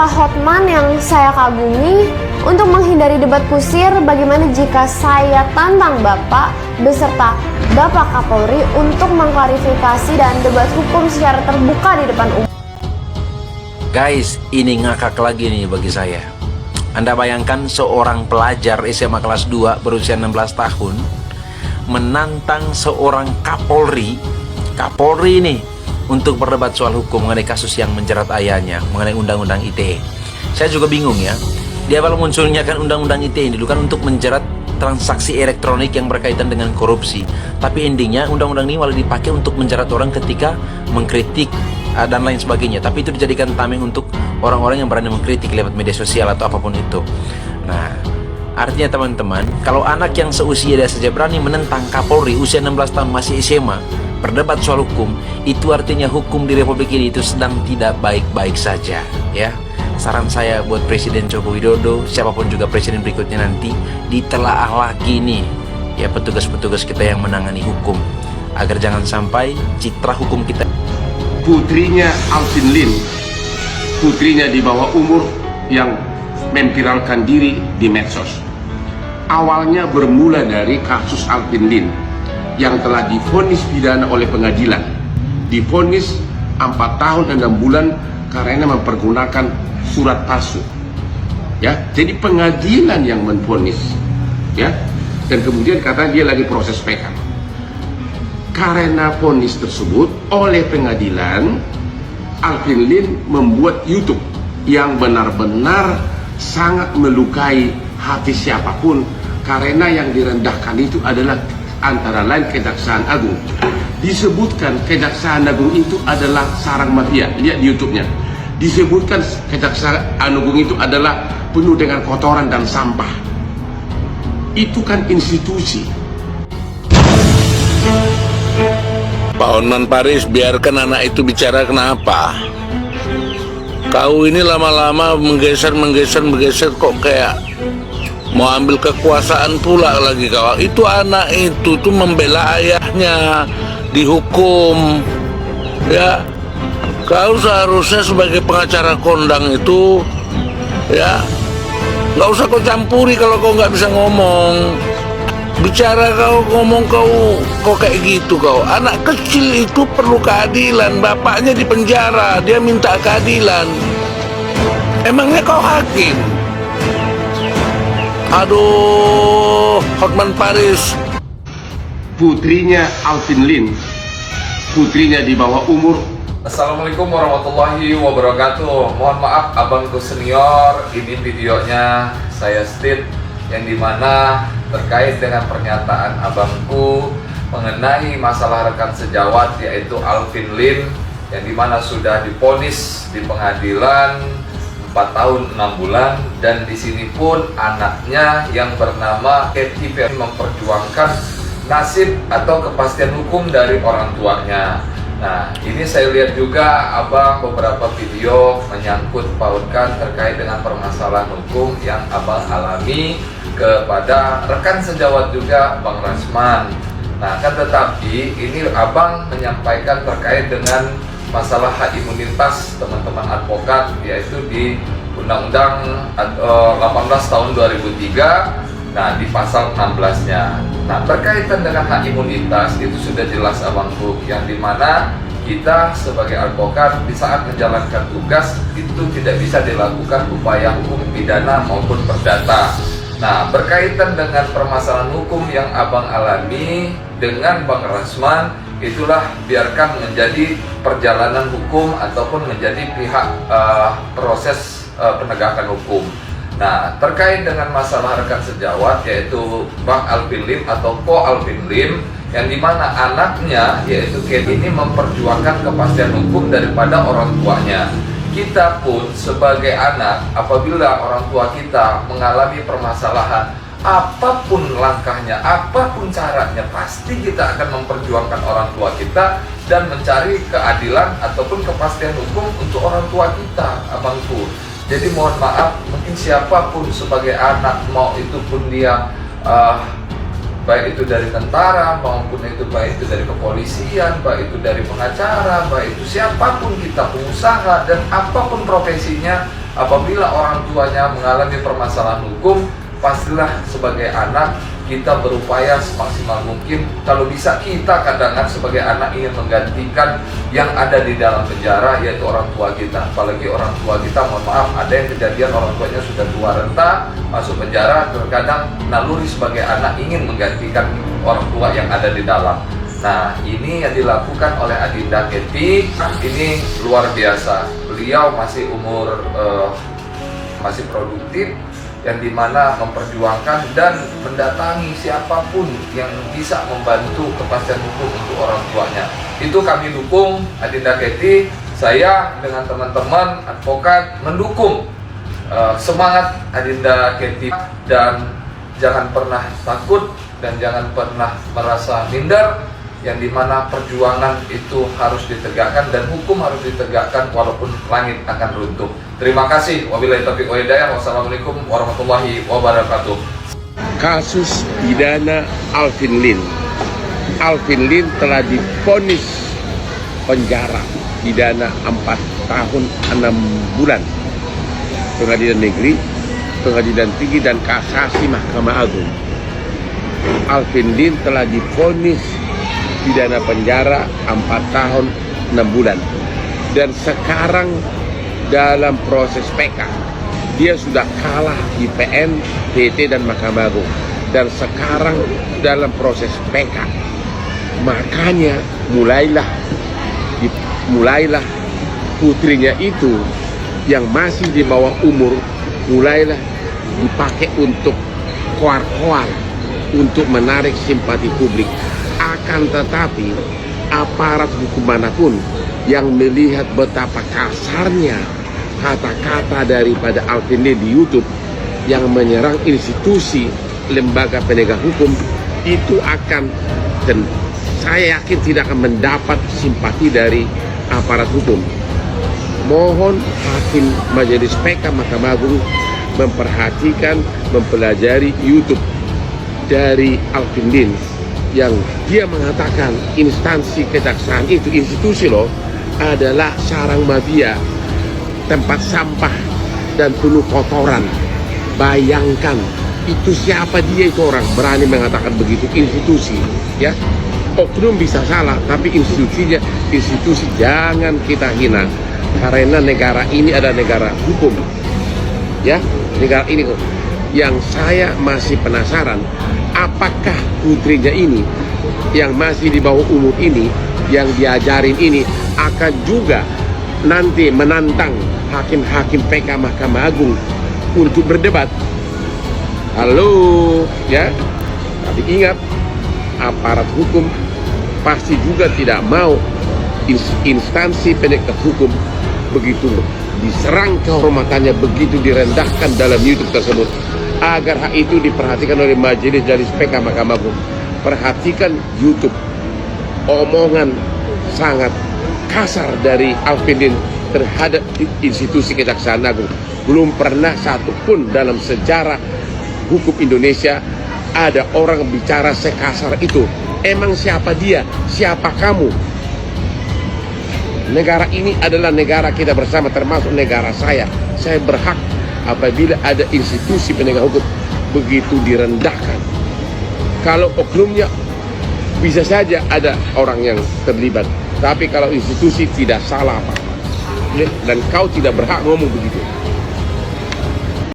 Pak Hotman yang saya kagumi, untuk menghindari debat kusir, bagaimana jika saya tantang Bapak beserta Bapak Kapolri untuk mengklarifikasi dan debat hukum secara terbuka di depan umum? Guys, ini ngakak lagi nih bagi saya. Anda bayangkan seorang pelajar SMA kelas 2 berusia 16 tahun menantang seorang Kapolri nih untuk berdebat soal hukum mengenai kasus yang menjerat ayahnya, mengenai undang-undang ITE. Saya juga bingung ya. Di awal munculnya kan undang-undang ITE ini dulu kan untuk menjerat transaksi elektronik yang berkaitan dengan korupsi. Tapi endingnya undang-undang ini malah dipakai untuk menjerat orang ketika mengkritik dan lain sebagainya. Tapi itu dijadikan tameng untuk orang-orang yang berani mengkritik lewat media sosial atau apapun itu. Nah, artinya teman-teman, kalau anak yang seusia dia saja berani menentang Kapolri usia 16 tahun masih SMA berdebat soal hukum, itu artinya hukum di Republik ini itu sedang tidak baik-baik saja, ya. Saran saya buat Presiden Joko Widodo, siapapun juga presiden berikutnya nanti, ditelaah lagi nih, ya, petugas-petugas kita yang menangani hukum, agar jangan sampai citra hukum kita. Putrinya Alvin Lim, putrinya di bawah umur yang memviralkan diri di medsos. Awalnya bermula dari kasus Alvin Lim yang telah divonis pidana oleh pengadilan, divonis 4 tahun 6 bulan karena mempergunakan surat palsu, ya. Jadi pengadilan yang menvonis, ya, dan kemudian kata dia lagi proses PK. Karena vonis tersebut oleh pengadilan, Alvin Lim membuat YouTube yang benar-benar sangat melukai hati siapapun, karena yang direndahkan itu adalah antara lain Kejaksaan Agung. Disebutkan Kejaksaan Agung itu adalah sarang mafia. Lihat di YouTube-nya. Disebutkan Kejaksaan Agung itu adalah penuh dengan kotoran dan sampah. Itu kan institusi. Pak Hotman Paris, biarkan anak itu bicara. Kenapa? Kau ini lama-lama menggeser kok kayak mau ambil kekuasaan pula lagi kau. Itu anak itu tuh membela ayahnya, dihukum, ya. Kau seharusnya sebagai pengacara kondang itu, ya, nggak usah kau campuri kalau kau nggak bisa ngomong. Bicara kau, ngomong kau kayak gitu kau. Anak kecil itu perlu keadilan. Bapaknya di penjara, dia minta keadilan. Emangnya kau hakim? Aduh, Hotman Paris. Putrinya Alvin Lim, putrinya di bawah umur. Assalamualaikum warahmatullahi wabarakatuh. Mohon maaf abangku senior, ini videonya saya state yang dimana terkait dengan pernyataan abangku mengenai masalah rekan sejawat yaitu Alvin Lim yang dimana sudah divonis di pengadilan 4 tahun 6 bulan, dan di sini pun anaknya yang bernama Katy Perry memperjuangkan nasib atau kepastian hukum dari orang tuanya. Nah, ini saya lihat juga abang beberapa video menyangkut pautkan terkait dengan permasalahan hukum yang abang alami kepada rekan sejawat juga, Bang Rasman. Nah, kan tetapi ini abang menyampaikan terkait dengan masalah hak imunitas teman-teman advokat, yaitu di Undang-Undang 18 tahun 2003, nah di pasal 16-nya. Nah, berkaitan dengan hak imunitas itu sudah jelas abangku, yang dimana kita sebagai advokat di saat menjalankan tugas itu tidak bisa dilakukan upaya hukum pidana maupun perdata. Nah, berkaitan dengan permasalahan hukum yang abang alami dengan Bang Rasman, itulah biarkan menjadi perjalanan hukum ataupun menjadi pihak proses penegakan hukum. Nah, terkait dengan masalah rekan sejawat yaitu Bang Alvin Lim atau Ko Alvin Lim, yang dimana anaknya yaitu Katy ini memperjuangkan kepastian hukum daripada orang tuanya. Kita pun sebagai anak, apabila orang tua kita mengalami permasalahan, apapun langkahnya, apapun caranya, pasti kita akan memperjuangkan orang tua kita dan mencari keadilan ataupun kepastian hukum untuk orang tua kita, abangku. Jadi mohon maaf, mungkin siapapun sebagai anak, mau itu pun dia baik itu dari tentara maupun itu baik itu dari kepolisian, baik itu dari pengacara, baik itu siapapun kita, pengusaha dan apapun profesinya, apabila orang tuanya mengalami permasalahan hukum, pastilah sebagai anak kita berupaya semaksimal mungkin. Kalau bisa kita kadang-kadang sebagai anak ingin menggantikan yang ada di dalam penjara, yaitu orang tua kita. Apalagi orang tua kita, mohon maaf, ada yang kejadian orang tuanya sudah tua renta, masuk penjara. Terkadang naluri sebagai anak ingin menggantikan orang tua yang ada di dalam. Nah, ini yang dilakukan oleh Adinda Kety ini luar biasa. Beliau masih umur masih produktif, yang dimana memperjuangkan dan mendatangi siapapun yang bisa membantu kepastian hukum untuk orang tuanya. Itu kami dukung Adinda Kety. Saya dengan teman-teman advokat mendukung semangat Adinda Kety, dan jangan pernah takut dan jangan pernah merasa minder, yang dimana perjuangan itu harus ditegakkan dan hukum harus ditegakkan walaupun langit akan runtuh. Terima kasih. Wabillahi taufiq wal hidayah. Wassalamualaikum warahmatullahi wabarakatuh. Kasus pidana Alvin Lim. Alvin Lim telah divonis penjara pidana 4 tahun 6 bulan. Pengadilan Negeri, Pengadilan Tinggi dan Kasasi Mahkamah Agung. Alvin Lim telah divonis pidana penjara 4 tahun 6 bulan. Dan sekarang dalam proses PK, dia sudah kalah di PN, PT dan Mahkamah Agung, dan sekarang dalam proses PK. Makanya mulailah putrinya itu yang masih di bawah umur mulailah dipakai untuk koar-koar, untuk menarik simpati publik. Akan tetapi aparat hukum manapun yang melihat betapa kasarnya kata-kata daripada Alvin Lim di YouTube yang menyerang institusi lembaga penegak hukum, itu akan, dan saya yakin tidak akan mendapat simpati dari aparat hukum. Mohon Hakim Majelis PK Mahkamah Agung memperhatikan, mempelajari YouTube dari Alvin Lim yang dia mengatakan instansi kejaksaan itu, institusi loh, adalah sarang mafia, tempat sampah dan penuh kotoran. Bayangkan, itu siapa dia itu orang berani mengatakan begitu? Institusi, ya. Oknum bisa salah, tapi institusi jangan kita hina, karena negara ini adalah negara hukum, ya. Negara ini kok. Yang saya masih penasaran, apakah putrinya ini yang masih di bawah umur ini, yang diajarin ini, akan juga nanti menantang hakim-hakim PK Mahkamah Agung untuk berdebat? Halo, ya. Tapi ingat, aparat hukum pasti juga tidak mau instansi penegak hukum begitu diserang kehormatannya, begitu direndahkan dalam YouTube tersebut. Agar hal itu diperhatikan oleh Majelis PK Mahkamah Agung. Perhatikan YouTube, omongan sangat kasar dari Alvin Lim terhadap institusi Kejaksaan Agung. Belum pernah satupun dalam sejarah hukum Indonesia ada orang bicara sekasar itu. Emang siapa dia? Siapa kamu? Negara ini adalah negara kita bersama, termasuk negara saya. Saya berhak apabila ada institusi penegak hukum begitu direndahkan. Kalau oknumnya bisa saja ada orang yang terlibat, tapi kalau institusi tidak salah apa-apa, dan kau tidak berhak ngomong begitu.